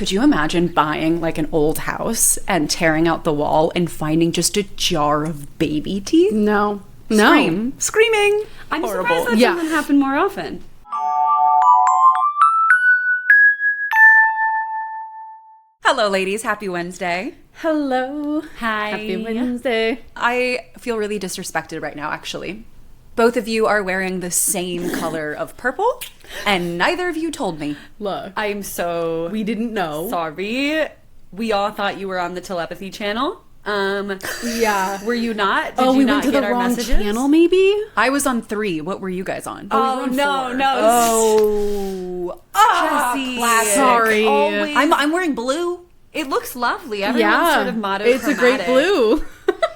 Could you imagine buying like an old house and tearing out the wall and finding just a jar of baby teeth? No. Screaming. I'm Horrible. surprised that doesn't happen more often. Hello, ladies. Happy Wednesday. Hello. Hi. Happy Wednesday. I feel really disrespected right now, actually. Both of you are wearing the same color of purple, and neither of you told me. Look, I'm so we didn't know. sorry. We all thought you were on the telepathy channel. Yeah. Were you not? Did Oh, you we not went to get the our wrong messages? channel, maybe? I was on 3. What were you guys on? Oh, on no, 4. no. Jessie. Classic. Sorry. Always. I'm wearing blue. It looks lovely. Everyone's sort of monochromatic. It's a great blue.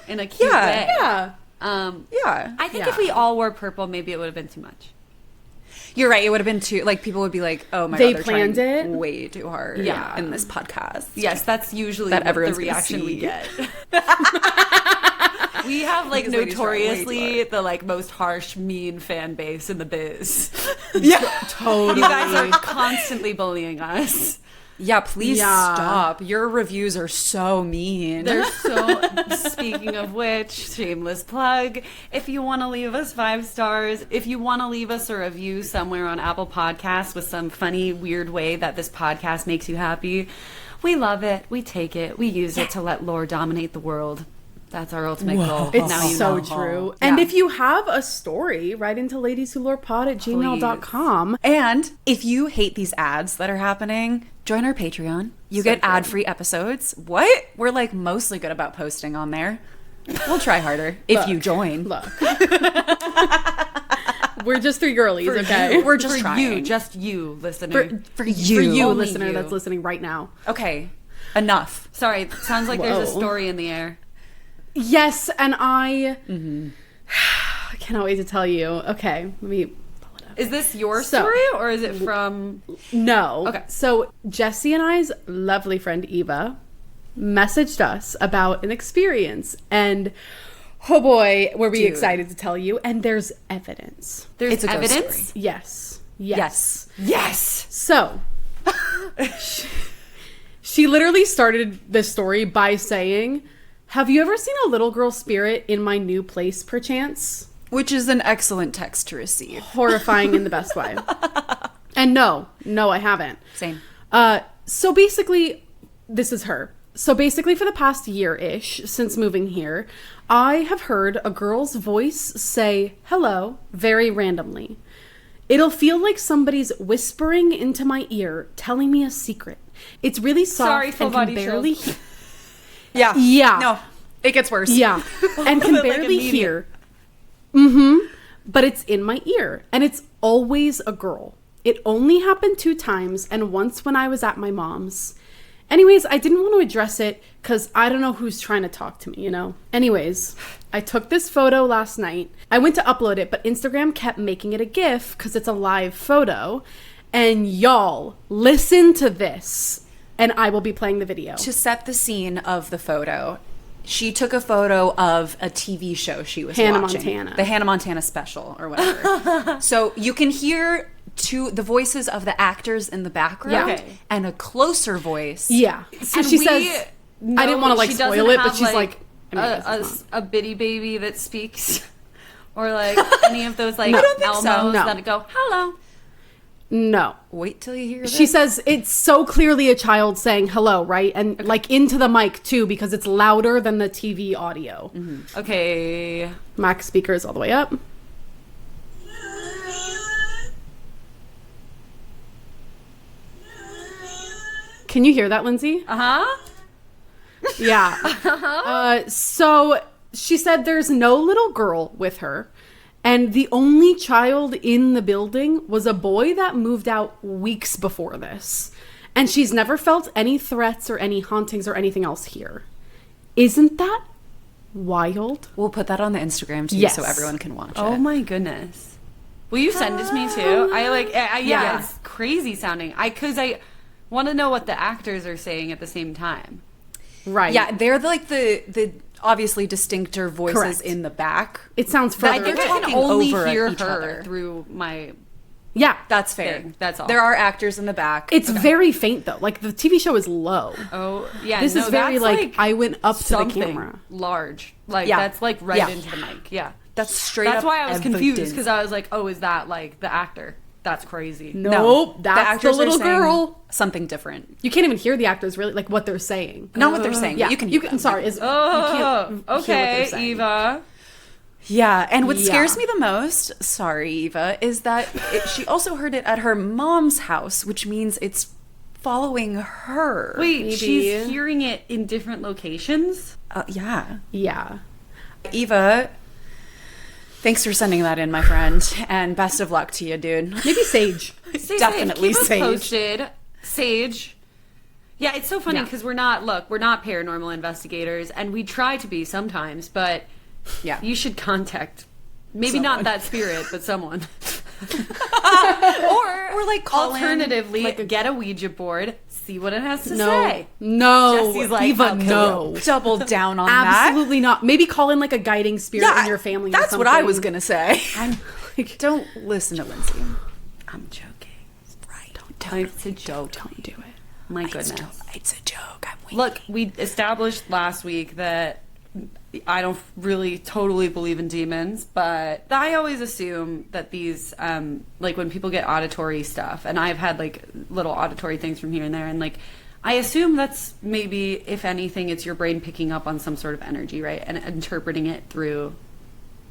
In a cute Yeah. way. Yeah. Yeah. I think Yeah. if we all wore purple, maybe it would have been too much. You're right. It would have been too, like, people would be like, oh my They God, they're planned trying it. way too hard Yeah. in this podcast. Yes, that's usually That what the everyone's gonna reaction we see. get. We have like These ladies try way too notoriously the like most harsh, mean fan base in the biz. Yeah. Totally. You guys are constantly bullying us. Yeah, please Yeah. stop. Your reviews are so mean. They're so. Speaking of which, shameless plug. If you want to leave us 5 stars, if you want to leave us a review somewhere on Apple Podcasts with some funny, weird way that this podcast makes you happy, we love it. We take it. We use it to let lore dominate the world. That's our ultimate goal. It's Now you so know. true. Yeah. And if you have a story, write into ladieswholorepod@gmail.com. And if you hate these ads that are happening, join our Patreon. You get ad-free episodes. What? We're like mostly good about posting on there. We'll try harder if you join. Look. We're just 3 girlies, okay? We're just For trying. you, just you, listener. For you. For you, Only listener you. that's listening right now. Okay. Enough. Sorry, sounds like there's a Whoa. story in the air. Yes, and I cannot wait to tell you. Okay, let me pull it up. Is this your So- story or is it from? No. Okay. So Jessie and I's lovely friend Eva messaged us about an experience, and oh boy, were we Dude. excited to tell you. And there's evidence. There's It's a ghost evidence. story. Yes. Yes. Yes. So she literally started this story by saying, "Have you ever seen a little girl spirit in my new place, perchance?" Which is an excellent text to receive. Horrifying in the best way. And no, I haven't. Same. So basically, this is her. So basically, for the past year-ish since moving here, I have heard a girl's voice say hello very randomly. It'll feel like somebody's whispering into my ear, telling me a secret. It's really soft Sorry, full and can body barely chills. Yeah. Yeah. No. It gets worse. Yeah. And can Like barely immediate. hear. But it's in my ear. And it's always a girl. It only happened 2 times, and once when I was at my mom's. Anyways, I didn't want to address it because I don't know who's trying to talk to me, you know? Anyways, I took this photo last night. I went to upload it, but Instagram kept making it a GIF because it's a live photo. And y'all, listen to this. And I will be playing the video. To set the scene of the photo, she took a photo of a TV show she was Hannah watching. Montana. The Hannah Montana special or whatever. So you can hear the voices of the actors in the background Yeah. Okay. and a closer voice. Yeah. So And she we says, know I didn't want to like she doesn't spoil it, but have, she's like, a bitty baby that speaks, or like any of those like No. I don't think so. Elmos No. that go hello. no. Wait till you hear this. She says it's so clearly a child saying hello, right? And like into the mic too, because it's louder than the TV audio. Okay. Max speakers all the way up. Can you hear that, Lindsay? Uh-huh. Yeah. So she said there's no little girl with her. And the only child in the building was a boy that moved out weeks before this. And she's never felt any threats or any hauntings or anything else here. Isn't that wild? We'll put that on the Instagram too, Yes. so everyone can watch Oh it. my goodness. Will you send it to me too? Yeah, Yeah. it's crazy sounding. Because I want to know what the actors are saying at the same time. Right. Yeah, they're like the obviously distincter voices Correct. in the back. It sounds I further think I away. can talking only over hear each her other. through my Yeah. That's fair. thing. That's all. There are actors in the back. It's very faint, though. Like, the TV show is low. Oh, yeah. This is very, like, I went up to the something camera. large. Like, Yeah. that's, like, right Yeah. into the mic. Yeah. That's straight up That's why I was confused, evidence. because I was like, oh, is that, like, the actor? That's crazy. Nope, that's the actors are little saying girl. Something different. You can't even hear the actors, really, like, what they're saying. Not what they're saying. Yeah, But you can. Sorry, you Oh, can't hear what okay, they're saying. Eva. Yeah, and what Yeah. scares me the most, sorry, Eva, is that she also heard it at her mom's house, which means it's following her. Wait, Maybe. she's hearing it in different locations? Yeah. Yeah. Eva, thanks for sending that in, my friend, and best of luck to you, dude. Maybe Sage. Stay Definitely safe. Keep us Sage. posted. Sage. Yeah, it's so funny Yeah. because we're not paranormal investigators, and we try to be sometimes, but Yeah. you should contact maybe Someone. not that spirit, but someone. Or like call in, Alternatively, like, get a Ouija board, see what it has to No. say. No. Jesse's like, Eva, okay, no. double down on that. Absolutely not. Maybe call in, like, a guiding spirit Yeah, in your family or that's what I something. was gonna say. I'm like, Don't listen to Lindsay. I'm joking. Right. Don't It's a joke. don't do it. My goodness. It's a joke. I'm weak. Look, we established last week that I don't really totally believe in demons, but I always assume that these, like when people get auditory stuff, and I've had like little auditory things from here and there, and like I assume that's maybe, if anything, it's your brain picking up on some sort of energy, right? And interpreting it through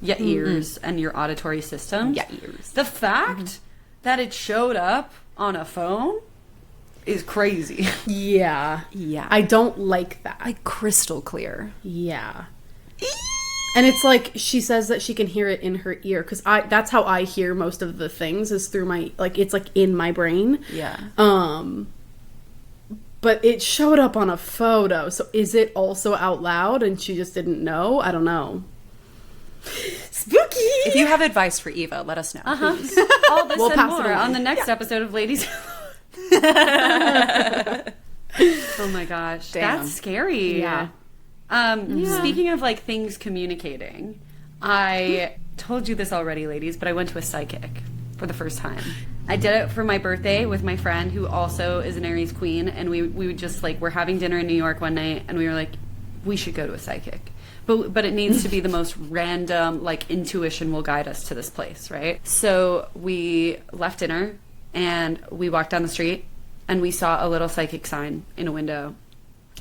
your ears and your auditory system. Yeah, ears. The fact that it showed up on a phone is crazy. Yeah. Yeah. I don't like that. like crystal clear. Yeah. And it's like she says that she can hear it in her ear, because that's how I hear most of the things, is through my, like, it's like in my brain. Yeah. But it showed up on a photo, so is it also out loud and she just didn't know? I don't know. Spooky. If you have advice for Eva, let us know. All this We'll and pass it more on. on the next episode of Ladies. Oh my gosh, Damn. that's scary. Yeah. Speaking of like things communicating, I told you this already, ladies, but I went to a psychic for the first time. I did it for my birthday with my friend who also is an Aries queen, and we would just like, we're having dinner in New York one night, and we were like, we should go to a psychic. But it needs to be the most random, like, intuition will guide us to this place, right? So we left dinner, and we walked down the street, and we saw a little psychic sign in a window.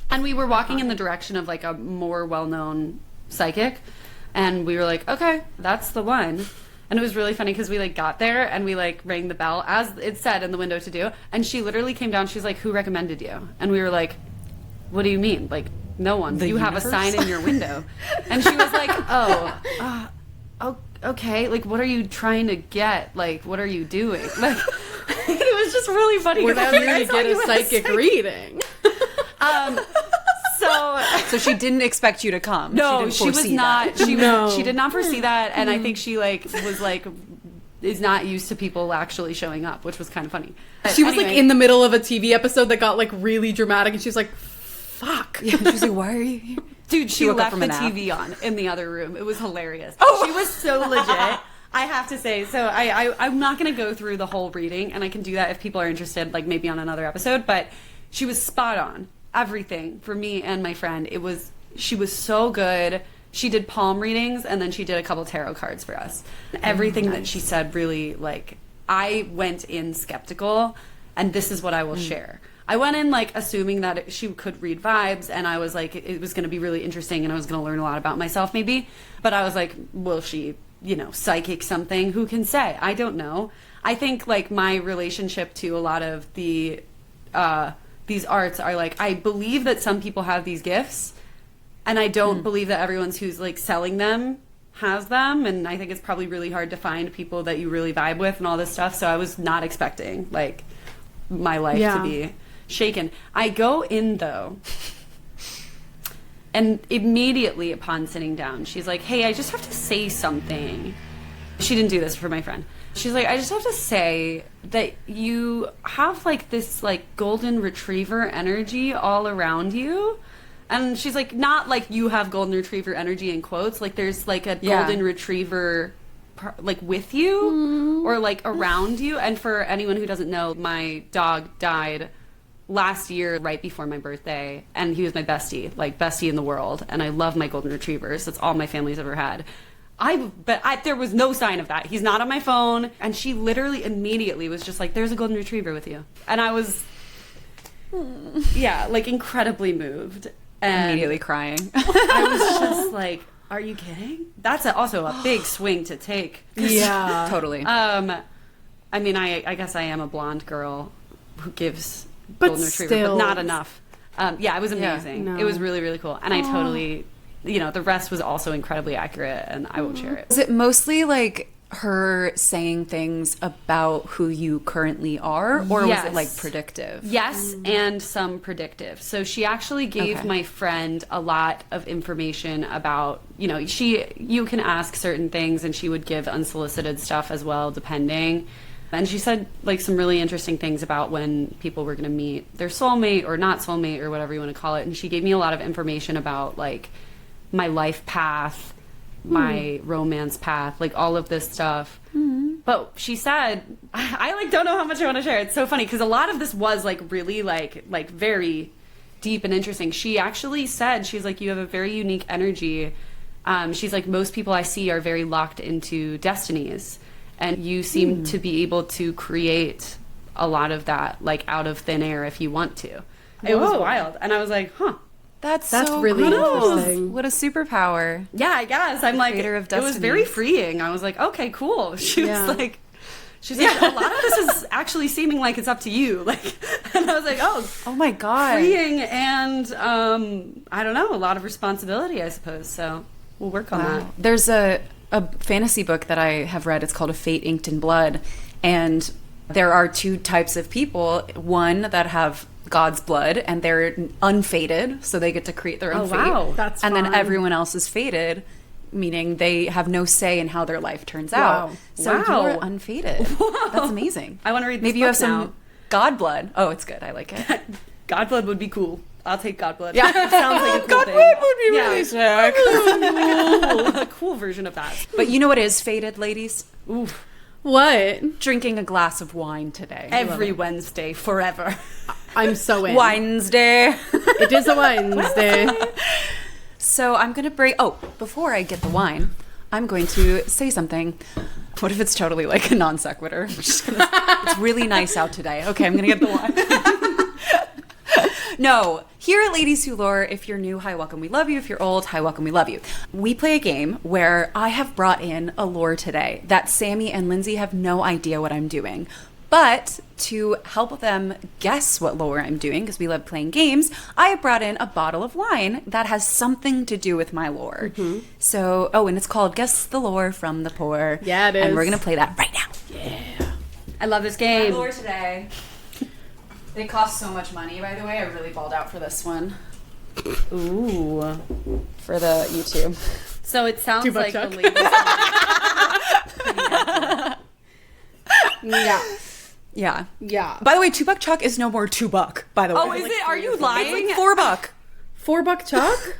And we were walking in the direction of, like, a more well-known psychic, and we were like, okay, that's the one. And it was really funny because we, like, got there, and we, like, rang the bell, as it said in the window to do, and she literally came down, she's like, who recommended you? And we were like, what do you mean? Like, no one. The You have a universe? sign in your window. And she was like, oh, okay. Like, what are you trying to get? Like, what are you doing? Like, it was just really funny. We're 'cause not I here to thought get you a were psychic reading. So she didn't expect you to come. No, she, didn't was foresee not. that. She did not foresee that, and I think she like was like is not used to people actually showing up, which was kind of funny. She was, like, Anyway. in the middle of a TV episode that got, like, really dramatic, and she was like, fuck. Yeah, she's like, why are you here? Dude, she woke up left from the a nap. TV on in the other room. It was hilarious. Oh. She was so legit. I have to say. So I'm not going to go through the whole reading, and I can do that if people are interested, like maybe on another episode. But she was spot on. Everything for me and my friend. She was so good. She did palm readings, and then she did a couple tarot cards for us. Everything that she said really, like, I went in skeptical, and this is what I will share. I went in, like, assuming that she could read vibes, and I was like, it was going to be really interesting, and I was going to learn a lot about myself, maybe. But I was like, will she, psychic something? Who can say? I don't know. I think, like, my relationship to a lot of these arts are, like, I believe that some people have these gifts, and I don't believe that everyone's who's, like, selling them has them, and I think it's probably really hard to find people that you really vibe with and all this stuff, so I was not expecting, like, my life to be shaken. I go in, though, and immediately upon sitting down, she's like, hey, I just have to say something. She didn't do this for my friend. She's like, I just have to say that you have, like, this, like, golden retriever energy all around you. And she's like, not like you have golden retriever energy in quotes. Like, there's, like, a golden retriever like with you or like around you. And for anyone who doesn't know, my dog died last year right before my birthday, and he was my bestie, like bestie in the world, and I love my golden retrievers. That's all my family's ever had. There was no sign of that. He's not on my phone, and she literally immediately was just like, there's a golden retriever with you. And I was like incredibly moved and Immediately crying. I was just like, are you kidding? That's also a big swing to take. Yeah. Totally. I mean, I guess I am a blonde girl who gives But golden retriever, still. but not enough. It was amazing. no. It was really, really cool. And I totally, the rest was also incredibly accurate, and I won't share it. Is it mostly like her saying things about who you currently are, or was Yes. it like predictive? Yes, and some predictive. So she actually gave Okay. my friend a lot of information about, you can ask certain things, and she would give unsolicited stuff as well, depending. And she said like some really interesting things about when people were going to meet their soulmate or not soulmate or whatever you want to call it. And she gave me a lot of information about like my life path, my romance path, like all of this stuff. But she said, I like don't know how much I want to share. It's so funny because a lot of this was like really like very deep and interesting. She actually said, she's like, you have a very unique energy. She's like, most people I see are very locked into destinies. And you seem to be able to create a lot of that, like out of thin air if you want to. It was Whoa. wild. And I was like, huh. That's That's so really cool. interesting. What a superpower. Yeah, I guess. I'm like, creator of it was very destinies. freeing. I was like, okay, cool. She's Yeah. like, a lot of this is actually seeming like it's up to you. Like, and I was like, Oh my god. freeing and, I don't know, a lot of responsibility, I suppose. So we'll work on that. There's a fantasy book that I have read. It's called A Fate Inked in Blood. And there are two types of people. One that have God's blood and they're unfated, so they get to create their own fate. wow. That's and fun. then everyone else is fated, meaning they have no say in how their life turns Wow. out. So Wow. you're unfated. That's amazing. I wanna read this Maybe you have book some now. God blood. Oh, it's good. I like it. Godblood would be cool. I'll take Godblood. Yeah. It sounds like a cool thing. would be Yeah. sick. A cool version of that. But you know what is fated, ladies? Oof. What? Drinking a glass of wine today. Every Wednesday, forever. I'm so in. Wednesday. It is a Wednesday. So I'm going to break. Oh, before I get the wine, I'm going to say something. What if it's totally like a non sequitur? It's really nice out today. Okay, I'm going to get the wine. No, here at Ladies Who Lore, if you're new, hi, welcome, we love you. If you're old, hi, welcome, we love you. We play a game where I have brought in a lore today that Sammy and Lindsay have no idea what I'm doing. But to help them guess what lore I'm doing, because we love playing games, I have brought in a bottle of wine that has something to do with my lore. So, and it's called Guess the Lore from the Pour. Yeah, it And is. we're going to play that right now. I love this game. Lore today. They cost so much money, by the way. I really balled out for this one. Ooh. For the YouTube. So it sounds Two buck like chuck. the label. Yeah. Yeah. Yeah. By the way, $2 Chuck is no more $2, by the way. Oh, is it? Are you lying? It's like $4. $4 Chuck?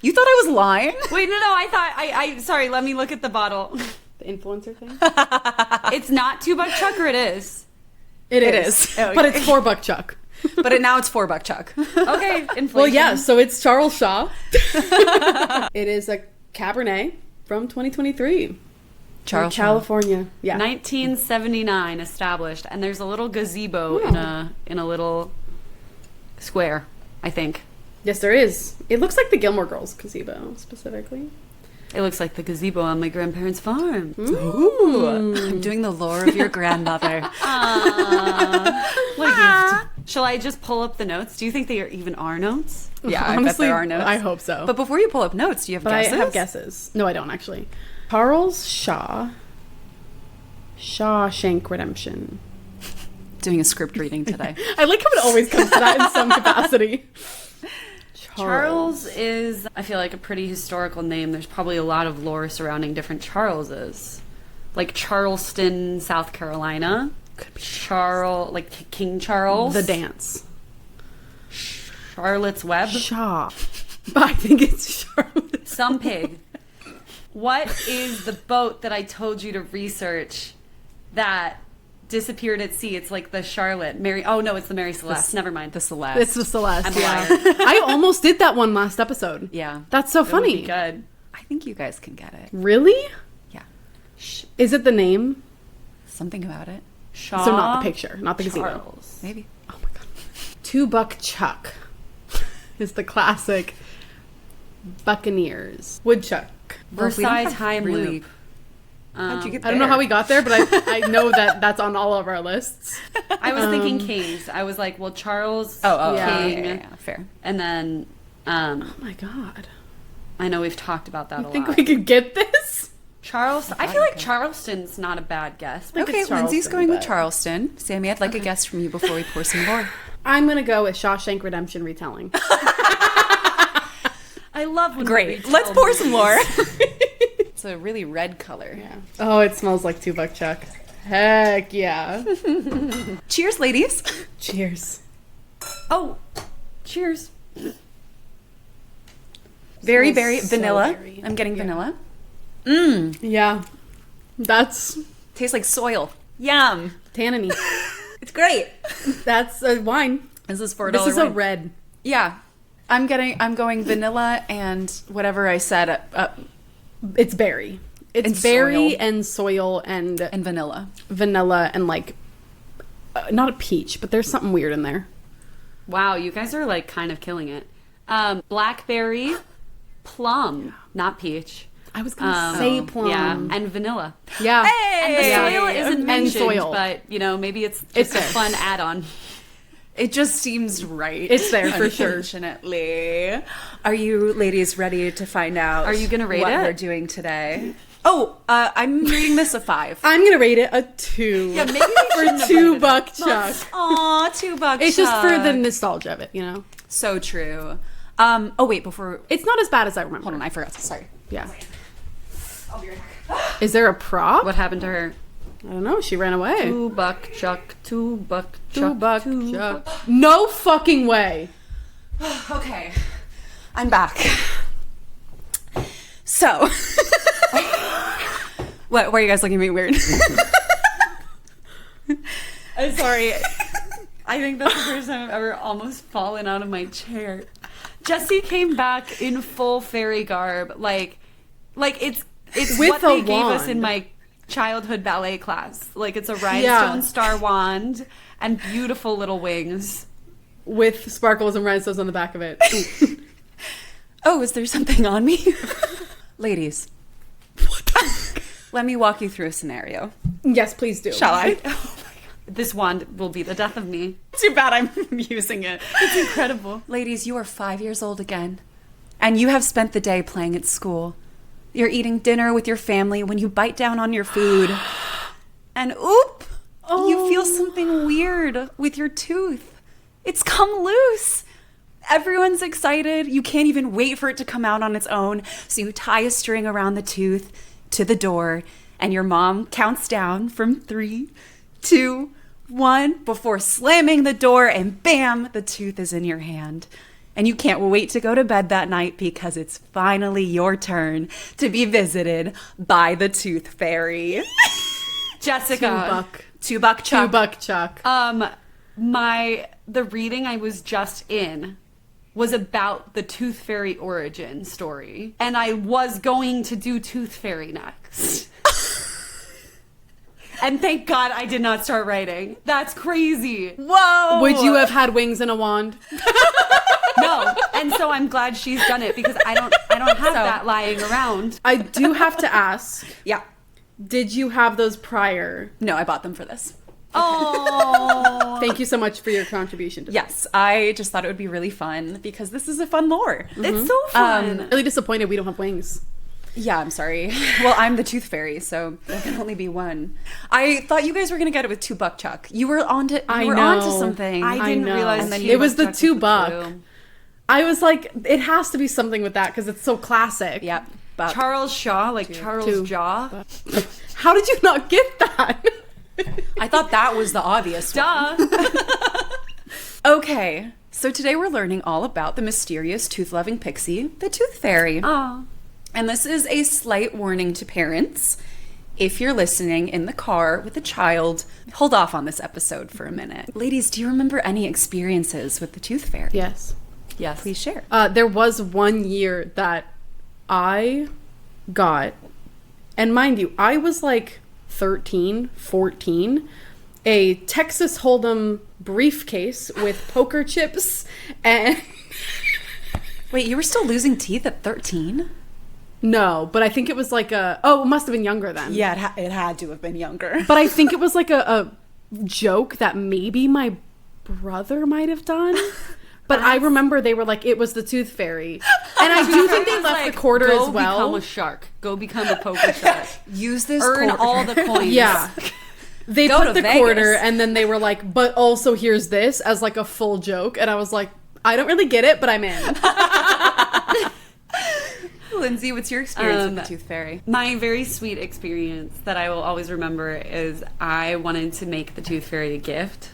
You thought I was lying? Wait, no. I thought I. Sorry. Let me look at the bottle. The influencer thing? It's not $2 Chuck, or it is. It It is. is. But it's $4 Chuck. But now it's $4 Chuck. Okay. Inflation. Well, yeah, so it's Charles Shaw. It is a Cabernet from 2023. Charles Shaw. California. Yeah. 1979 established, and there's a little gazebo in a little square, I think. Yes, there is. It looks like the Gilmore Girls gazebo, specifically. It looks like the gazebo on my grandparents' farm. Ooh. I'm doing the lore of your grandmother. What a gift. Shall I just pull up the notes? Do you think they even are notes? Yeah, I bet Honestly, there are notes. I hope so. But before you pull up notes, do you have But guesses? I have guesses. No, I don't, actually. Charles Shaw. Shawshank Redemption. Doing a script reading today. I like how it always comes to that in some capacity. Charles is, I feel like, a pretty historical name. There's probably a lot of lore surrounding different Charleses. Like Charleston, South Carolina. Could be like King Charles. The Dance. Charlotte's Web. Shaw. But I think it's Charlotte. Some pig. What is the boat that I told you to research that disappeared at sea? It's like the Charlotte. It's the Mary Celeste. Never mind. The Celeste. It's the Celeste. I'm a Yeah. liar. I almost did that one last episode. Yeah. That's so That would be funny. good. I think you guys can get it. Really? Yeah. Is it the name? Something about it. Shaw. So not the picture, not the casino. Charles. Maybe. Oh my god. $2 Chuck is the classic Buccaneers. Woodchuck. Versailles time really- loop. How'd you get I don't know how we got there, but I know that that's on all of our lists. I was thinking kings. I was like, well, Charles yeah. King. Yeah, fair. And then Oh my god. I know we've talked about that a I think lot. we could get this. I feel like Charleston's not a bad guess. think Okay, it's Lindsay's Charleston, going with but- Charleston. Sammy, I'd like a guess from you before we pour some more. I'm gonna go with Shawshank Redemption retelling. I love when Great. we retell Let's pour some movies. more. It's a really red color. Yeah. Oh, it smells like $2 Chuck. Heck yeah. Cheers, ladies. Cheers. Oh, cheers. Very, Smells very so vanilla. berry. I'm getting Yeah. vanilla. Mmm. Yeah. That's Tastes like soil. Yum. tanniny. It's great. That's a wine. This is $4. This is a wine. red. Yeah. I'm going vanilla and whatever I said It's berry. It's And berry soil. and soil and and vanilla. vanilla and like not a peach, but there's something weird in there. Wow, you guys are like kind of killing it. Blackberry, plum, not peach. I was gonna say plum. Yeah, and vanilla. Yeah. And the Yeah. soil isn't And mentioned, soil. but maybe it's just It's a there. fun add-on. It just seems right. It's there for sure. Unfortunately. Are you ladies ready to find out? Are you gonna rate what it? we're doing today? Oh, I'm rating this a 5. I'm gonna rate it a 2. Yeah, maybe we shouldn't have for rated $2 Chuck. Aw, $2. It's just for the nostalgia of it, you know. So true. Oh wait, before It's not as bad as I remember. hold on, I forgot. Sorry. Yeah. I'll be right back. Is there a prop? What happened to her? I don't know. She ran away. $2 Chuck, $2 Chuck, $2 Chuck. No fucking way. Okay, I'm back. So, why are you guys looking at me weird? I'm sorry. I think that's the first time I've ever almost fallen out of my chair. Jessie came back in full fairy garb, like it's With what they a gave us wand. in my childhood ballet class. Like it's a rhinestone star wand and beautiful little wings. With sparkles and rhinestones on the back of it. Oh, is there something on me? Ladies, let me walk you through a scenario. Yes, please do. Shall I? This wand will be the death of me. Too bad I'm using it. It's incredible. Ladies, you are 5 years old again, and you have spent the day playing at school. You're eating dinner with your family when you bite down on your food, and oop, you feel something weird with your tooth. It's come loose. Everyone's excited. You can't even wait for it to come out on its own. So you tie a string around the tooth to the door, and your mom counts down from 3, 2, 1 before slamming the door, and bam, the tooth is in your hand. And you can't wait to go to bed that night because it's finally your turn to be visited by the tooth fairy. Jessica. $2 Chuck. $2 Chuck. The reading I was just in was about the Tooth Fairy origin story. And I was going to do Tooth Fairy next. And thank God I did not start writing. That's crazy. Whoa! Would you have had wings and a wand? No. And so I'm glad she's done it because I don't have that lying around. I do have to ask, Yeah. did you have those prior? No, I bought them for this. Oh. Thank you so much for your contribution to Yes, I just thought it would be really fun because this is a fun lore. It's so fun. Really disappointed we don't have wings. Yeah, I'm sorry. Well, I'm the tooth fairy, so there can only be one. I thought you guys were gonna get it with $2 Chuck. You were onto something. I didn't know. realize And then $2 it was the Chuck $2. clue. I was like, it has to be something with that because it's so classic. Yep. But Charles Shaw, like Charles Two. Jaw. How did you not get that? I thought that was the obvious one. Duh. Okay, so today we're learning all about the mysterious tooth-loving pixie, the tooth fairy. Oh. And this is a slight warning to parents. If you're listening in the car with a child, hold off on this episode for a minute. Ladies, do you remember any experiences with the tooth fairy? Yes. Yes. Please share. There was one year that I got, and mind you, I was like 13, 14, a Texas Hold'em briefcase with poker chips and... Wait, you were still losing teeth at 13? No, but I think it was like it must have been younger then. Yeah, it had to have been younger. But I think it was like a joke that maybe my brother might have done. But I remember they were like, it was the tooth fairy. And I do think they left the quarter as well. Go become a shark. Go become a poker shark. Use this Earn quarter. all the coins. Yeah. They Go put to the Vegas. quarter and then they were like, but also here's this as like a full joke. And I was like, I don't really get it, but I'm in. Lindsay, what's your experience with the tooth fairy? My very sweet experience that I will always remember is I wanted to make the tooth fairy a gift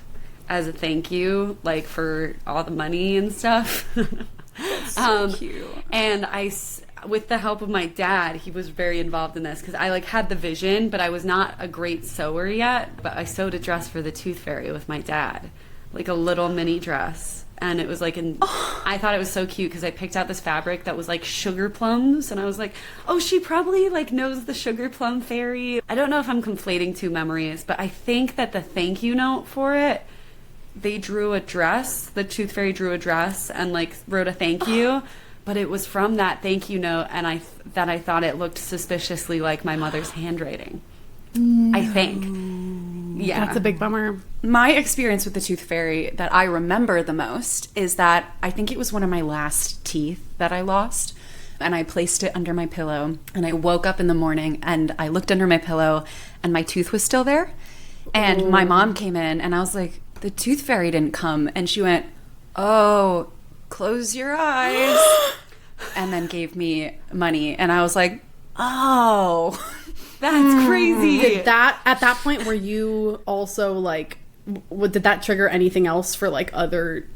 as a thank you, like for all the money and stuff. So cute. And with the help of my dad, he was very involved in this because I like had the vision, but I was not a great sewer yet. But I sewed a dress for the tooth fairy with my dad, like a little mini dress. And it was like, I thought it was so cute because I picked out this fabric that was like sugar plums. And I was like, oh, she probably like knows the sugar plum fairy. I don't know if I'm conflating two memories, but I think that the thank you note for it, they drew a dress. The tooth fairy drew a dress and like wrote a thank you. But it was from that thank you note. And I thought it looked suspiciously like my mother's handwriting. I think. Yeah. That's a big bummer. My experience with the tooth fairy that I remember the most is that I think it was one of my last teeth that I lost. And I placed it under my pillow. And I woke up in the morning and I looked under my pillow and my tooth was still there. And my mom came in and I was like, the tooth fairy didn't come. And she went, oh, close your eyes. And then gave me money. And I was like, oh, That's crazy. Did that, at that point, were you also like, did that trigger anything else for like other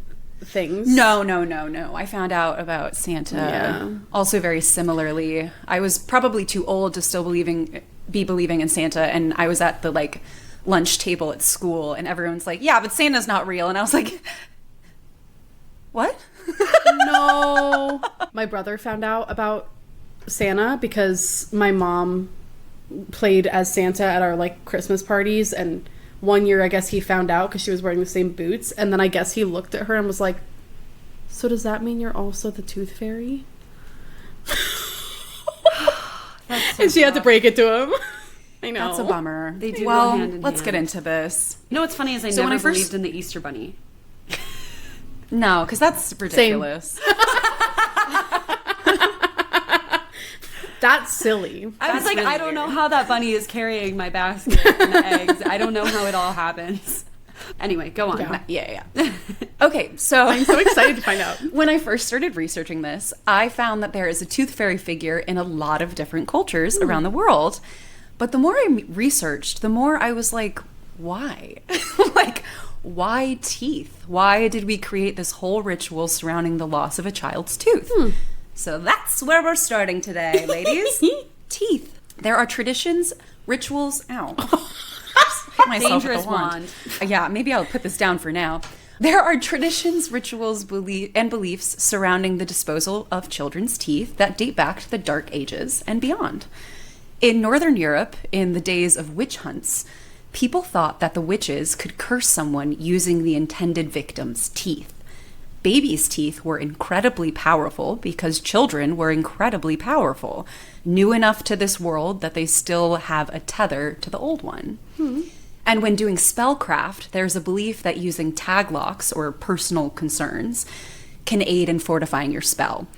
things? No. I found out about Santa also very similarly. I was probably too old to still be believing in Santa. And I was at the like lunch table at school and everyone's like, yeah, but Santa's not real. And I was like, what? No. My brother found out about Santa because my mom played as Santa at our like Christmas parties, and one year I guess he found out because she was wearing the same boots, and then I guess he looked at her and was like, so does that mean you're also the tooth fairy? And she had to break it to him. I know. That's a bummer. They do well, go hand in let's hand. get into this. You know what's funny is I So when never I first- believed in the Easter Bunny. No, because that's ridiculous. That's silly. I was like, really I don't know weird. how that bunny is carrying my basket and the eggs. I don't know how it all happens. Anyway, go on. Yeah. Yeah. Okay, so I'm so excited to find out. when I first started researching this, I found that there is a tooth fairy figure in a lot of different cultures around the world. But the more I researched, the more I was like, why? Like, why teeth? Why did we create this whole ritual surrounding the loss of a child's tooth? So that's where we're starting today, ladies. Teeth. There are traditions, rituals. Ow. Hit myself with Dangerous the wand. Yeah, maybe I'll put this down for now. There are traditions, rituals, and beliefs surrounding the disposal of children's teeth that date back to the Dark Ages and beyond. In Northern Europe, in the days of witch hunts, people thought that the witches could curse someone using the intended victim's teeth. Babies' teeth were incredibly powerful because children were incredibly powerful, new enough to this world that they still have a tether to the old one. And when doing spellcraft, there's a belief that using tag locks, or personal concerns, can aid in fortifying your spell.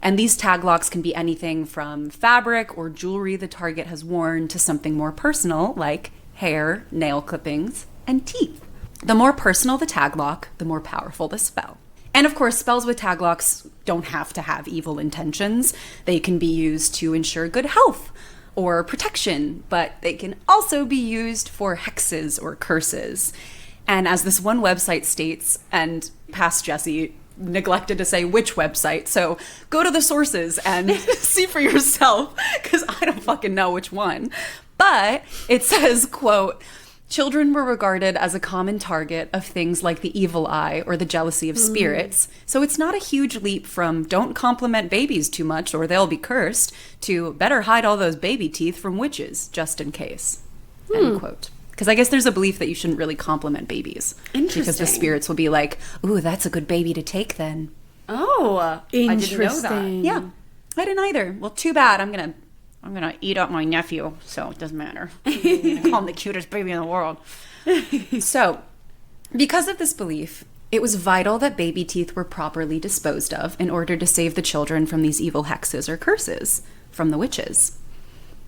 And these tag locks can be anything from fabric or jewelry the target has worn to something more personal like hair, nail clippings, and teeth. The more personal the tag lock, the more powerful the spell. And of course, spells with tag locks don't have to have evil intentions. They can be used to ensure good health or protection, but they can also be used for hexes or curses. And as this one website states, and past Jessie, neglected to say which website. So go to the sources and see for yourself, because I don't fucking know which one. But it says, quote, children were regarded as a common target of things like the evil eye or the jealousy of spirits. So it's not a huge leap from don't compliment babies too much or they'll be cursed to better hide all those baby teeth from witches just in case. End quote. Because I guess there's a belief that you shouldn't really compliment babies. Interesting. Because the spirits will be like, ooh, that's a good baby to take then. Oh, Interesting. I didn't know that. Yeah, I didn't either. Well, too bad. I'm gonna eat up my nephew, so it doesn't matter. I call him the cutest baby in the world. So, because of this belief, it was vital that baby teeth were properly disposed of in order to save the children from these evil hexes or curses from the witches.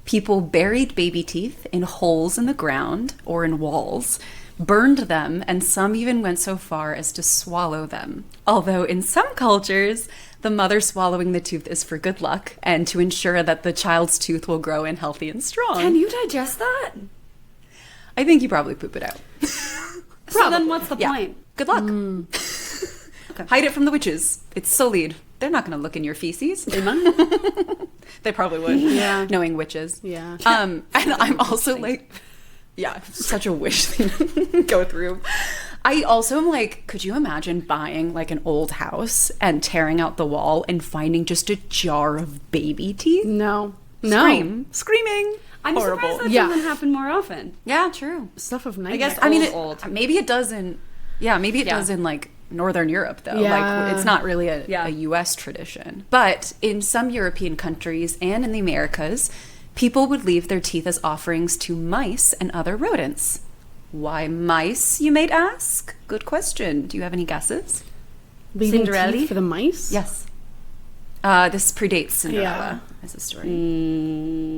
People buried baby teeth in holes in the ground or in walls, burned them, and some even went so far as to swallow them. Although in some cultures, the mother swallowing the tooth is for good luck and to ensure that the child's tooth will grow in healthy and strong. Can you digest that? I think you probably poop it out. So then what's the point? Good luck. Hide it from the witches. It's Solid. They're not going to look in your feces. They probably would. Yeah. Knowing witches. Yeah. And I'm also like, yeah, such a wish thing to go through. I also am like, could you imagine buying like an old house and tearing out the wall and finding just a jar of baby teeth? No. Screaming. I'm Horrible. surprised that Yeah. doesn't happen more often. Yeah, true. Stuff of nightmare. I guess I mean, old. maybe it doesn't. Yeah, maybe it Yeah. does in like Northern Europe though. Yeah. Like it's not really a Yeah. US tradition. But in some European countries and in the Americas, people would leave their teeth as offerings to mice and other rodents. Why mice, you might ask? Good question. Do you have any guesses? Leaving Cinderella? teeth for the mice? Yes. This predates Cinderella as a story.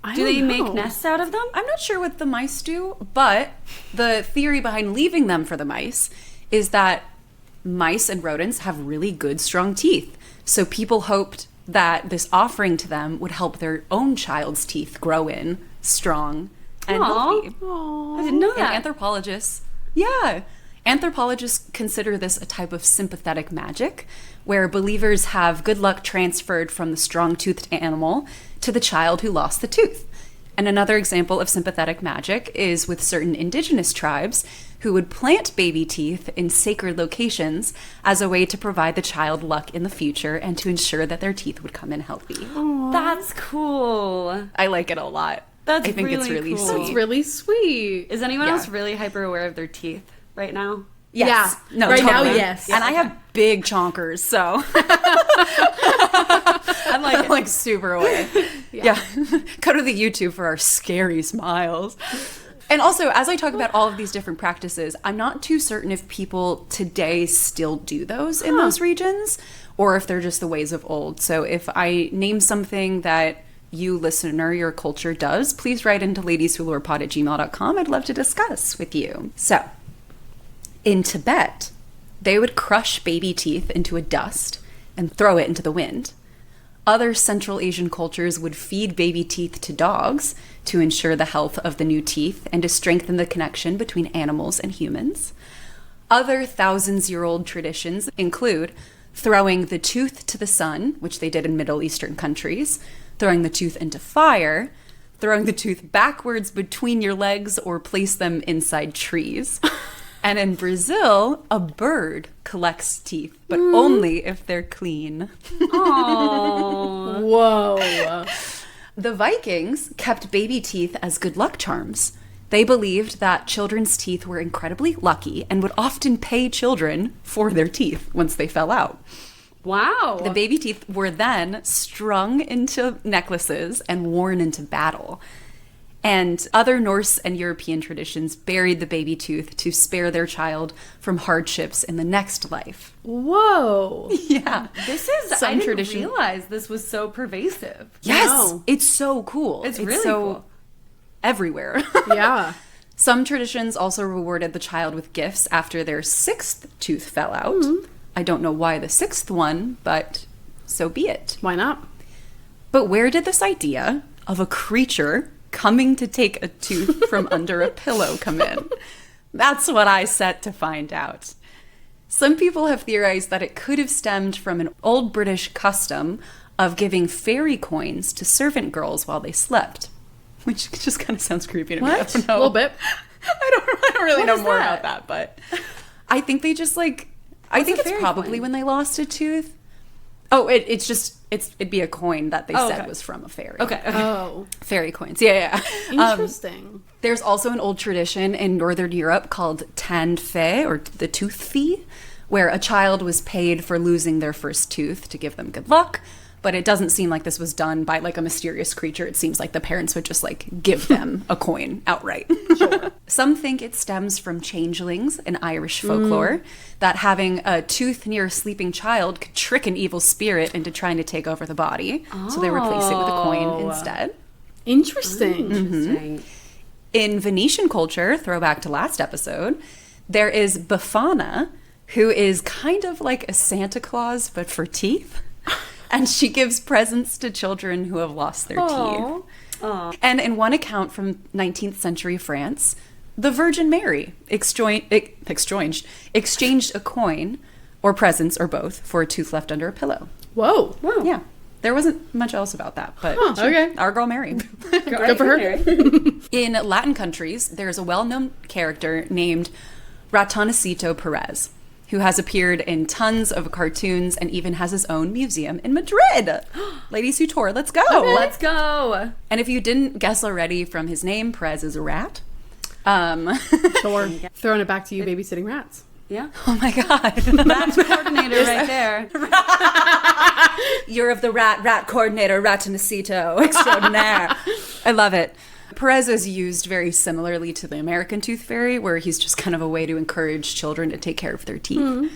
I Do they don't make know. nests out of them? I'm not sure what the mice do, but the theory behind leaving them for the mice is that mice and rodents have really good, strong teeth. So people hoped that this offering to them would help their own child's teeth grow in strong and Aw. healthy. I didn't know And that. Anthropologists consider this a type of sympathetic magic where believers have good luck transferred from the strong-toothed animal to the child who lost the tooth. And another example of sympathetic magic is with certain indigenous tribes who would plant baby teeth in sacred locations as a way to provide the child luck in the future and to ensure that their teeth would come in healthy. That's cool. I like it a lot. That's I think it's really really cool. sweet. That's really sweet. Is anyone Yeah. else really hyper aware of their teeth right now? Yes. Yeah. No, Right now, totally. yes. And I have big chonkers, so I'm like super aware. Yeah. Go to the YouTube for our scary smiles. And also, as I talk about all of these different practices, I'm not too certain if people today still do those in those regions or if they're just the ways of old. So if I name something that you listener, your culture does, please write into ladieswholurepod@gmail.com. I'd love to discuss with you. So in Tibet, they would crush baby teeth into a dust and throw it into the wind. Other Central Asian cultures would feed baby teeth to dogs to ensure the health of the new teeth and to strengthen the connection between animals and humans. Other thousands-year-old traditions include throwing the tooth to the sun, which they did in Middle Eastern countries, throwing the tooth into fire, throwing the tooth backwards between your legs or place them inside trees. And in Brazil, a bird collects teeth, but only if they're clean. Whoa. The Vikings kept baby teeth as good luck charms. They believed that children's teeth were incredibly lucky and would often pay children for their teeth once they fell out. Wow. The baby teeth were then strung into necklaces and worn into battle. And other Norse and European traditions buried the baby tooth to spare their child from hardships in the next life. Whoa. Yeah. This is, Some I didn't tradition- realize this was so pervasive. Yes. Wow. It's so cool. It's really so cool. everywhere. Yeah. Some traditions also rewarded the child with gifts after their sixth tooth fell out. I don't know why the sixth one, but so be it. Why not? But where did this idea of a creature coming to take a tooth from under a pillow come in? That's what I set to find out. Some people have theorized that it could have stemmed from an old British custom of giving fairy coins to servant girls while they slept, which just kind of sounds creepy to me. I don't know. A little bit. I don't really know is more that? about that, but I think they just I think a it's fairy probably coin? when they lost a tooth. Oh, it'd be a coin that they said okay. was from a fairy. Okay. Oh, Fairy coins. Yeah. interesting. There's also an old tradition in Northern Europe called tand fee, or the tooth fee, where a child was paid for losing their first tooth to give them good luck. But it doesn't seem like this was done by like a mysterious creature. It seems like the parents would just like give them a coin outright. Sure. Some think it stems from changelings in Irish folklore, that having a tooth near a sleeping child could trick an evil spirit into trying to take over the body. So they replace it with a coin instead. Interesting. Interesting. In Venetian culture, throwback to last episode, there is Befana, who is kind of like a Santa Claus, but for teeth. And she gives presents to children who have lost their teeth. And in one account from 19th century France, the Virgin Mary exchanged a coin or presents or both for a tooth left under a pillow. Whoa. Wow. Yeah. There wasn't much else about that, but okay. our girl Mary. Good for her. In Latin countries, there's a well-known character named Ratoncito Perez, who has appeared in tons of cartoons and even has his own museum in Madrid. Ladies who tour, let's go. Let's go. And if you didn't guess already from his name, Perez is a rat. Sure. Throwing it back to you, babysitting rats. Yeah. Oh my God. That's coordinator right there. You're of the rat coordinator, Ratoncito extraordinaire. I love it. Perez is used very similarly to the American tooth fairy, where he's just kind of a way to encourage children to take care of their teeth.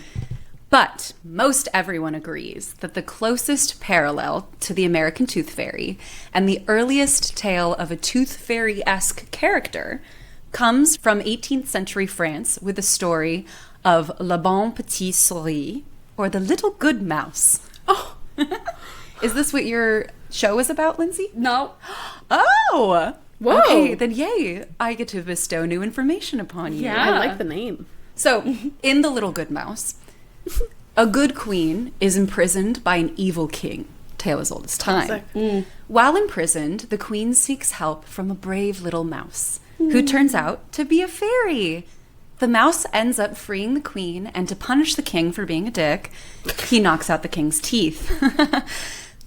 But most everyone agrees that the closest parallel to the American tooth fairy and the earliest tale of a tooth fairy-esque character comes from 18th century France with the story of Le Bon Petit Souris, or the Little Good Mouse. Oh. Is this what your show is about, Lindsay? No. Oh! Whoa. Okay, then yay. I get to bestow new information upon you. Yeah. I like the name. So, in The Little Good Mouse, a good queen is imprisoned by an evil king, tale as old as time. While imprisoned, the queen seeks help from a brave little mouse, who turns out to be a fairy. The mouse ends up freeing the queen, and to punish the king for being a dick, he knocks out the king's teeth.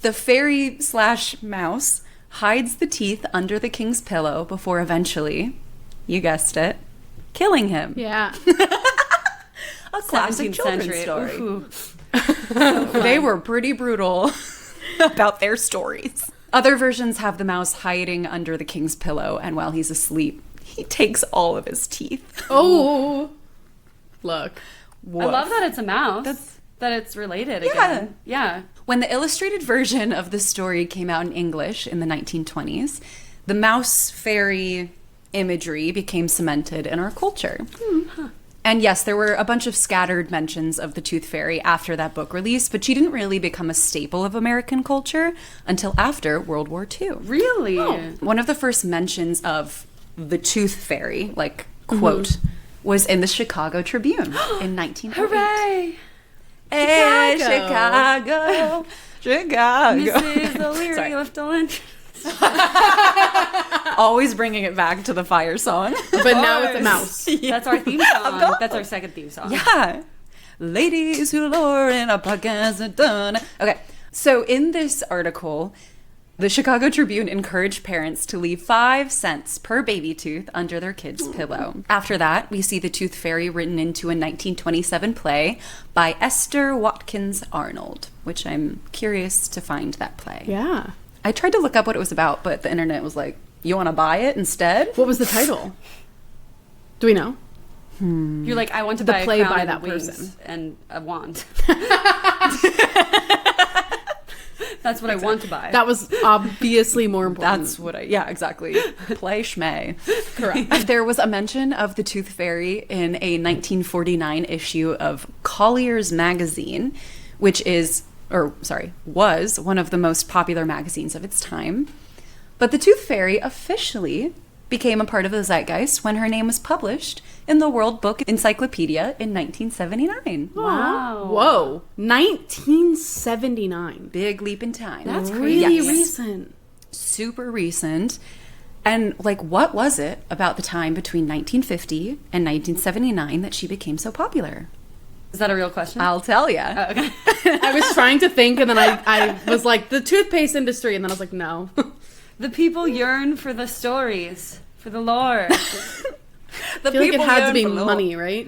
The fairy/mouse hides the teeth under the king's pillow before eventually, you guessed it, killing him. Yeah. A classic 17th children's century. story. Ooh. They were pretty brutal about their stories. Other versions have the mouse hiding under the king's pillow, and while he's asleep, he takes all of his teeth. Oh. Look. I love that it's a mouse. That it's related again. Yeah. When the illustrated version of the story came out in English in the 1920s, the mouse fairy imagery became cemented in our culture. And yes, there were a bunch of scattered mentions of the tooth fairy after that book release, but she didn't really become a staple of American culture until after World War II. Really? One of the first mentions of the tooth fairy, like, quote, was in the Chicago Tribune in 1908. Hooray! Hey, Chicago. Mrs. O'Leary Sorry. left a lunch. Always bringing it back to the fire song. But now it's a mouse. That's our theme song. That's our second theme song. Yeah. Ladies who lure in a podcast are done. Okay. So in this article, the Chicago Tribune encouraged parents to leave 5 cents per baby tooth under their kid's pillow. After that, we see the tooth fairy written into a 1927 play by Esther Watkins Arnold, which I'm curious to find that play. Yeah. I tried to look up what it was about, but the internet was like, you want to buy it instead? What was the title? Do we know? You're like, I want to The buy play a crown by and that wings person. and a wand. That's what I want to buy. That was obviously more important. That's what yeah, exactly. Play schmay. correct. There was a mention of the tooth fairy in a 1949 issue of Collier's Magazine, which was one of the most popular magazines of its time. But the tooth fairy officially became a part of the zeitgeist when her name was published in the World Book Encyclopedia in 1979. Wow. Whoa. 1979. Big leap in time. That's crazy. Yes. Recent. Super recent. And like, what was it about the time between 1950 and 1979 that she became so popular? Is that a real question? I'll tell you. Oh, okay. I was trying to think, and then I was like, the toothpaste industry, and then I was like, no. The people yearn for the stories, for the lore. I feel like it had to be money, right?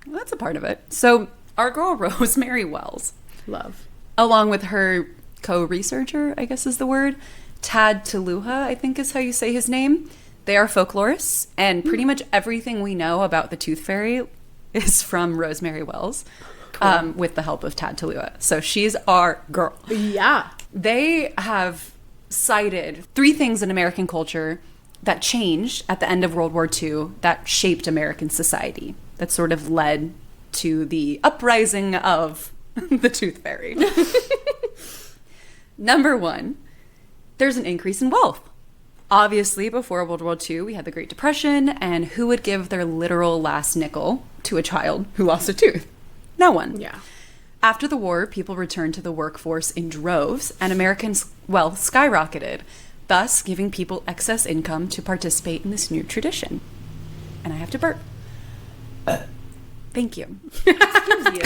Well, that's a part of it. So our girl Rosemary Wells, Love. along with her co-researcher, I guess is the word, Tad Tuluha, I think is how you say his name. They are folklorists, and pretty much everything we know about the Tooth Fairy is from Rosemary Wells, with the help of Tad Tuluha. So she's our girl. Yeah. They have cited 3 things in American culture that changed at the end of World War II that shaped American society, that sort of led to the uprising of the Tooth Fairy. Number 1, there's an increase in wealth. Obviously, before World War II, we had the Great Depression, and who would give their literal last nickel to a child who lost a tooth? No one. Yeah. After the war, people returned to the workforce in droves, and Americans' wealth skyrocketed, thus giving people excess income to participate in this new tradition. And I have to burp. Thank you. Excuse you.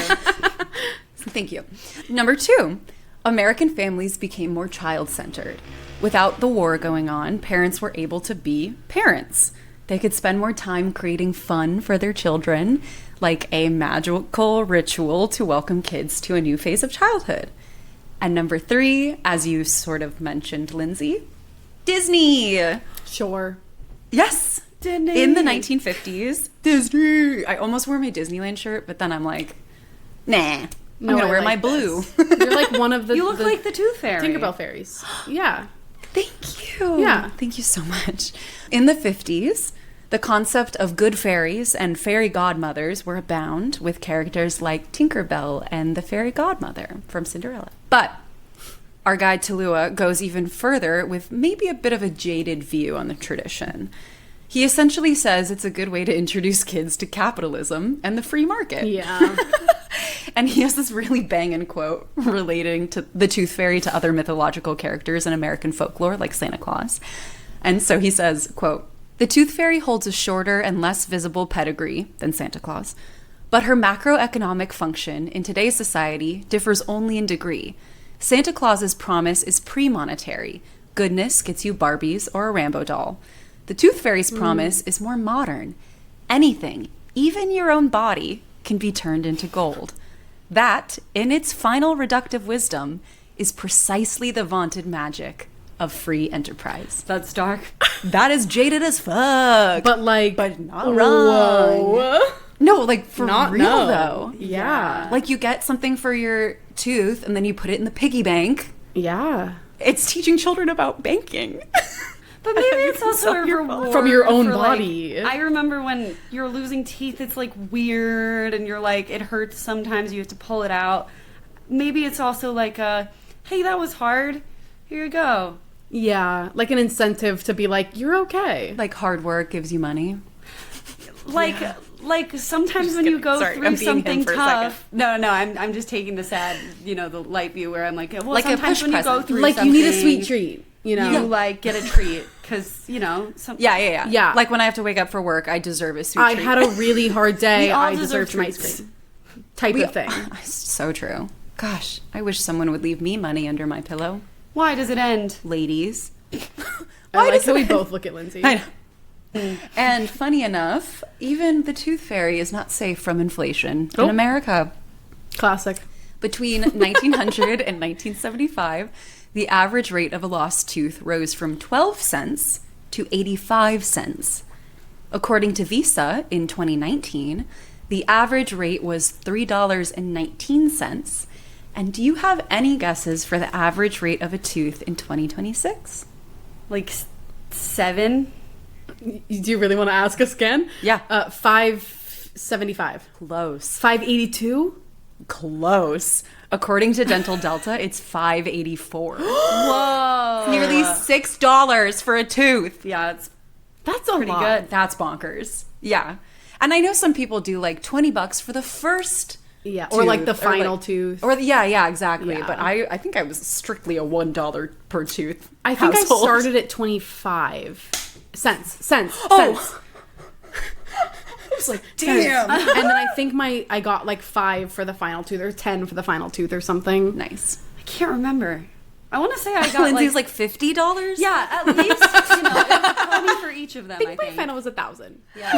Thank you. Number 2, American families became more child-centered. Without the war going on, parents were able to be parents. They could spend more time creating fun for their children, like a magical ritual to welcome kids to a new phase of childhood. And number 3, as you sort of mentioned, Lindsay, Disney. Sure. Yes. Disney. In the 1950s, Disney. I almost wore my Disneyland shirt, but then I'm like, nah, I'm No, going to I wear like my blue. this. You're like one of the... You look like the Tooth Fairy. Tinkerbell fairies. Yeah. Thank you. Yeah. Thank you so much. In the 50s, the concept of good fairies and fairy godmothers were abound with characters like Tinkerbell and the fairy godmother from Cinderella. But our guide Tallua goes even further with maybe a bit of a jaded view on the tradition. He essentially says it's a good way to introduce kids to capitalism and the free market. Yeah. And he has this really banging quote relating to the Tooth Fairy to other mythological characters in American folklore, like Santa Claus. And so he says, quote, "The Tooth Fairy holds a shorter and less visible pedigree than Santa Claus, but her macroeconomic function in today's society differs only in degree. Santa Claus's promise is pre-monetary. Goodness gets you Barbies or a Rambo doll. The Tooth Fairy's promise is more modern. Anything, even your own body, can be turned into gold. That, in its final reductive wisdom, is precisely the vaunted magic of free enterprise." That's dark. That is jaded as fuck. But like... But not wrong. Whoa. No, like for Not real no. though. Yeah. Like you get something for your tooth and then you put it in the piggy bank. Yeah. It's teaching children about banking. But maybe it's also a reward From your own for, like, body. I remember when you're losing teeth, it's like weird and you're like, it hurts sometimes, you have to pull it out. Maybe it's also like a, hey, that was hard. Here you go. Yeah. Like an incentive to be like, you're okay. Like hard work gives you money. Like sometimes when you go Sorry, through I'm being him something for a tough. No, I'm just taking the sad, the light view where I'm like, well, Like a sometimes push when you go present. through Like something, you need a sweet treat, you know? you like get a treat because Yeah. Yeah. Like when I have to wake up for work, I deserve a sweet I treat. had a really hard day. We all I deserve deserve some ice treats. cream. Type of thing. So true. Gosh, I wish someone would leave me money under my pillow. Why does it end? Ladies. I like does how it we end? both look at Lindsay. I know. And funny enough, even the Tooth Fairy is not safe from inflation in America. Classic. Between 1900 and 1975, the average rate of a lost tooth rose from 12 cents to 85 cents. According to Visa, in 2019, the average rate was $3.19. And do you have any guesses for the average rate of a tooth in 2026? Like 7? Do you really want to ask us again? Yeah. 575. Close. 582? Close. According to Dental Delta, it's $5.84. Whoa. Nearly $6 for a tooth. Yeah, it's That's a Pretty lot. good. That's bonkers. Yeah. And I know some people do like $20 for the first Yeah, or like the tooth, final tooth. Or yeah, exactly. Yeah. But I think I was strictly a $1 per tooth. I think household. I started at 25 cents. Oh. I was like, damn. And then I think I got like 5 for the final tooth or 10 for the final tooth or something. Nice. I can't remember. I want to say I got Lindsay's like $50? yeah, at least, you know, it was 20 for each of them, I think my final was 1,000. Yeah.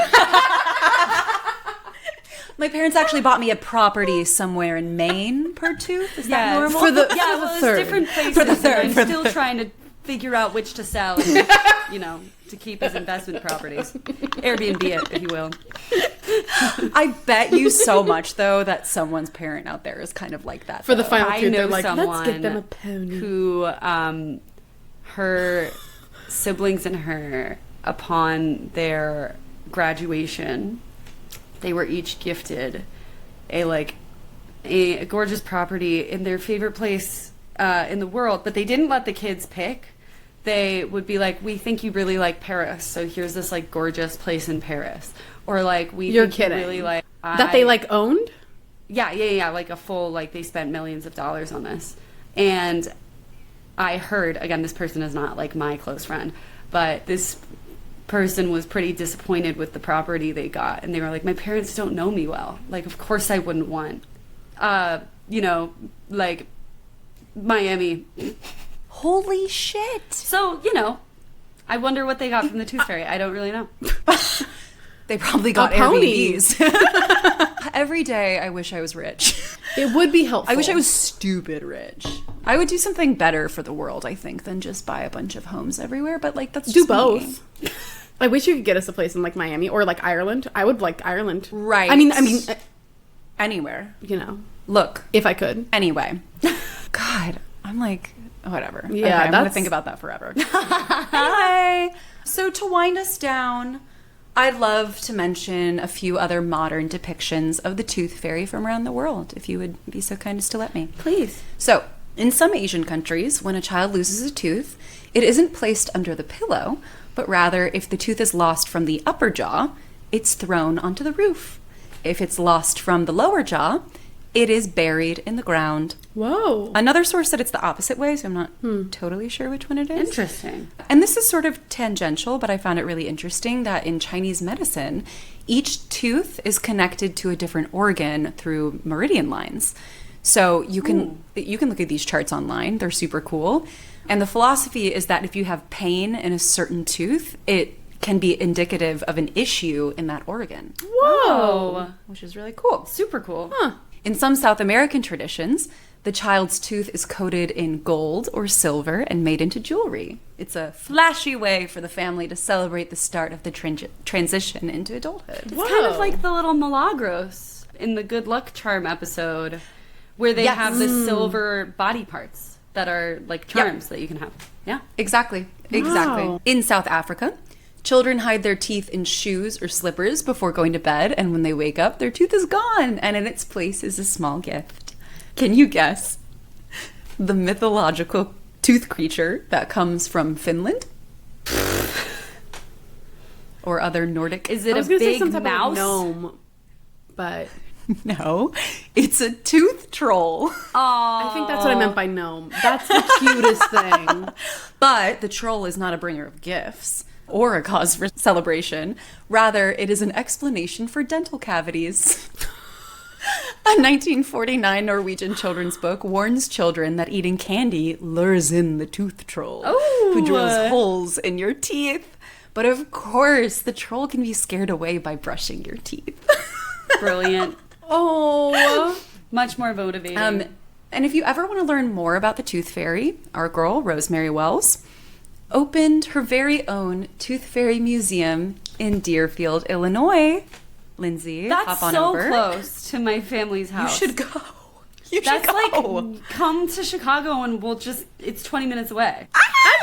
My parents actually bought me a property somewhere in Maine per tooth. Is that normal? For the Yeah, well, third. it's different places. For the third, and for I'm the still third. trying to figure out which to sell, and, you know, to keep as investment properties. Airbnb it, if you will. I bet you so much, though, that someone's parent out there is kind of like that. For the though. final I tooth, know they're like, let's someone get them a pony. who, her siblings and her, upon their graduation, they were each gifted a gorgeous property in their favorite place in the world, but they didn't let the kids pick. They would be like, we think you really like Paris, so here's this like gorgeous place in Paris. Or like, You're think you kidding. really like That they like owned? yeah, like a full, like they spent millions of dollars on this. And I heard, again, this person is not like my close friend, but this person was pretty disappointed with the property they got. And they were like, my parents don't know me well. Like, of course I wouldn't want, you know, like Miami. Holy shit. So, you know, I wonder what they got from the Tooth Fairy. I don't really know. They probably got A pony. Airbnbs. Every day, I wish I was rich. It would be helpful. I wish I was stupid rich. I would do something better for the world, I think, than just buy a bunch of homes everywhere. But like, that's do just me. both. I wish you could get us a place in like Miami or like Ireland. I would like Ireland. Right. I mean, Anywhere. you know, Look. if I could. Anyway. God, I'm like, whatever. Yeah, okay, I'm gonna that's- think about that forever. Anyway, so to wind us down, I'd love to mention a few other modern depictions of the tooth fairy from around the world, if you would be so kind as to let me. Please. So, in some Asian countries, when a child loses a tooth, it isn't placed under the pillow, but rather, if the tooth is lost from the upper jaw, it's thrown onto the roof. If it's lost from the lower jaw, it is buried in the ground. Whoa. Another source said it's the opposite way, so I'm not totally sure which one it is. Interesting. And this is sort of tangential, but I found it really interesting that in Chinese medicine, each tooth is connected to a different organ through meridian lines. So you can look at these charts online. They're super cool. And the philosophy is that if you have pain in a certain tooth, it can be indicative of an issue in that organ, Whoa. which is really cool. Super cool. In some South American traditions, the child's tooth is coated in gold or silver and made into jewelry. It's a flashy way for the family to celebrate the start of the transition into adulthood. It's kind of like the little Milagros in the Good Luck Charm episode where they Yes. have the silver body parts that are like charms that you can have. Yeah. Exactly. Wow. In South Africa, children hide their teeth in shoes or slippers before going to bed, and when they wake up, their tooth is gone, and in its place is a small gift. Can you guess the mythological tooth creature that comes from Finland? Or other Nordic? Is I it a was gonna say big some type mouse? of gnome, but No, it's a tooth troll. I think that's what I meant by gnome. That's the cutest thing. But the troll is not a bringer of gifts or a cause for celebration. Rather, it is an explanation for dental cavities. A 1949 Norwegian children's book warns children that eating candy lures in the tooth troll, who drills holes in your teeth. But of course, the troll can be scared away by brushing your teeth. Brilliant. Oh. Much more motivating. And if you ever want to learn more about the Tooth Fairy, our girl, Rosemary Wells, opened her very own Tooth Fairy Museum in Deerfield, Illinois. Lindsay, That's hop on so over. close to my family's You house. should go. You That's should go. like, come to Chicago and it's 20 minutes away.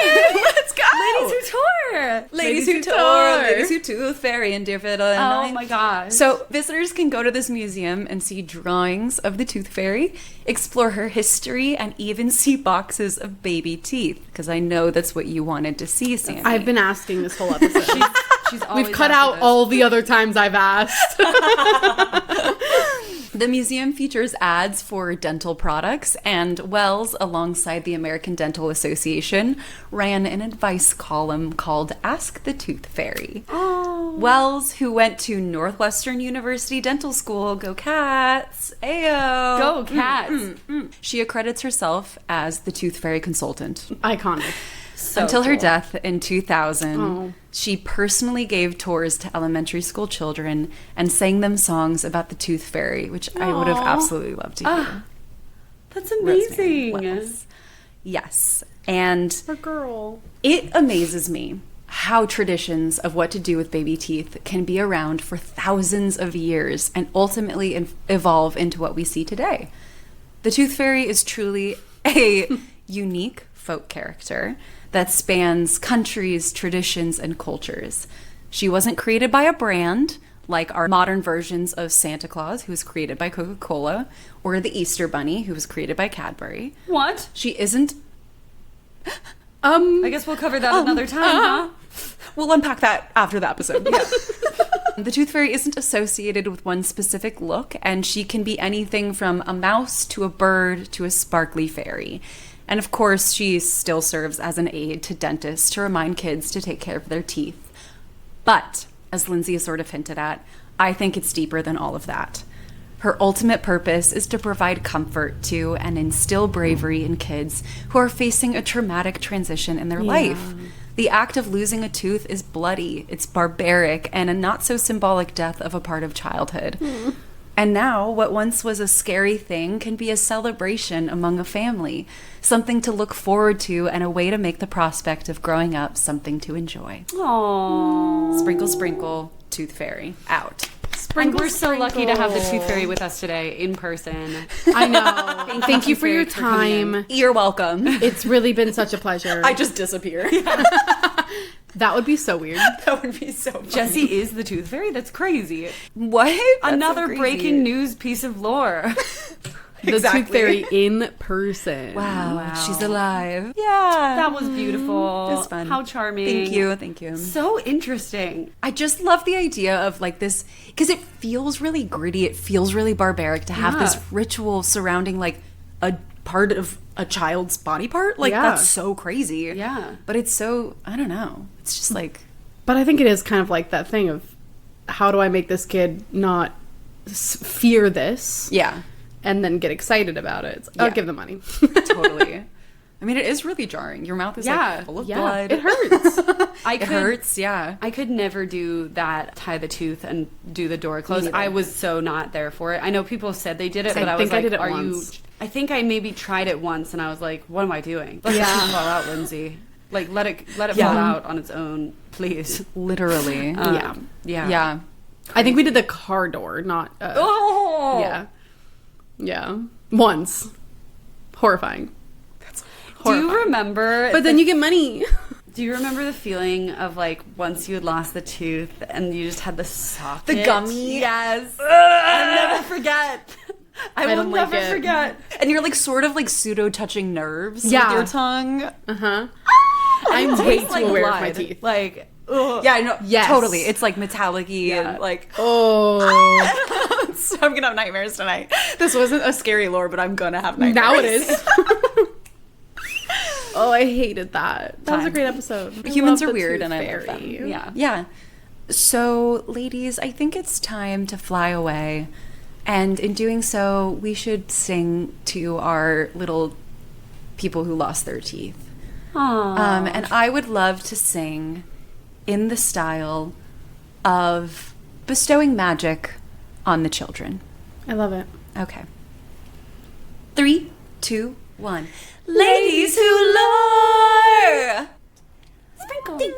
Let's go. Ladies who tour. Ladies who tour. Ladies who Tooth Fairy in Deerfield, Illinois. Oh my gosh. So visitors can go to this museum and see drawings of the Tooth Fairy, explore her history, and even see boxes of baby teeth. Because I know that's what you wanted to see, Sandy. I've been asking this whole episode. She's always We've cut after out this. all the other times I've asked. The museum features ads for dental products, and Wells, alongside the American Dental Association, ran an advice column called Ask the Tooth Fairy. Oh. Wells, who went to Northwestern University Dental School, go Cats, Ayo! Go Cats. She accredits herself as the Tooth Fairy consultant. Iconic. So Until her cool. death in 2000, Oh. she personally gave tours to elementary school children and sang them songs about the Tooth Fairy, which I would have Aw. absolutely loved to hear. That's Rosemary amazing. Wells. Yes. And Poor girl. it amazes me how traditions of what to do with baby teeth can be around for thousands of years and ultimately evolve into what we see today. The Tooth Fairy is truly a unique folk character that spans countries, traditions, and cultures. She wasn't created by a brand like our modern versions of Santa Claus, who was created by Coca-Cola, or the Easter Bunny, who was created by Cadbury. What? She isn't. I guess we'll cover that another time, huh? We'll unpack that after the episode. Yeah. The Tooth Fairy isn't associated with one specific look, and she can be anything from a mouse to a bird to a sparkly fairy. And of course, she still serves as an aid to dentists to remind kids to take care of their teeth. But, as Lindsay has sort of hinted at, I think it's deeper than all of that. Her ultimate purpose is to provide comfort to and instill bravery in kids who are facing a traumatic transition in their life. The act of losing a tooth is bloody, it's barbaric, and a not so symbolic death of a part of childhood. And now, what once was a scary thing can be a celebration among a family, something to look forward to, and a way to make the prospect of growing up something to enjoy. Aww. Sprinkle, sprinkle, Tooth Fairy, out. And we're so lucky to have the Tooth Fairy with us today in person. I know. Thank you for your for coming time. You're welcome. It's really been such a pleasure. I just disappear. That would be so weird. That would be so funny. Jessie is the Tooth Fairy? That's crazy. What? That's Another so crazy. breaking news piece of lore. The Tooth Fairy in person. Wow, she's alive. Yeah. That was beautiful. It was fun. How charming. Thank you. So interesting. I just love the idea of like this, because it feels really gritty. It feels really barbaric to have this ritual surrounding like a part of a child's body part. Like that's so crazy. Yeah. But it's so, I don't know. It's just like. But I think it is kind of like that thing of how do I make this kid not fear this? Yeah. And then get excited about it. It's like, I'll give them money. Totally. I mean, it is really jarring. Your mouth is like full of blood. It hurts. It hurts, yeah. I could never do that, tie the tooth and do the door closed. I was so not there for it. I know people said they did it, but I was like, did it are once. you... I think I maybe tried it once, and I was like, what am I doing? Let it fall out, Lindsay. Like, let it fall out on its own, please. Literally. Yeah. I think we did the car door, not... Oh! Yeah. Once. Horrifying. Do you remember... But then you get money. Do you remember the feeling of like once you had lost the tooth and you just had the socket? The gummy? Yes. I'll never forget. I will don't like never it. forget. And you're like sort of like pseudo touching nerves with Yeah. your tongue. Uh-huh. I'm way too Like aware blood. of my teeth. Like, ugh. Yeah, I know. Yes. Totally. It's like metallic-y and like, Oh. so I'm gonna have nightmares tonight. This wasn't a scary lore, but I'm gonna have nightmares. Now it is. Oh, I hated that. That was a great episode. Humans I are love the weird Tooth and I love Fairy. them. Yeah. Yeah. So, ladies, I think it's time to fly away. And in doing so, we should sing to our little people who lost their teeth. Aww. And I would love to sing in the style of bestowing magic on the children. I love it. Okay. 3, 2, 1. Ladies who lure! Sprinkle. Ding.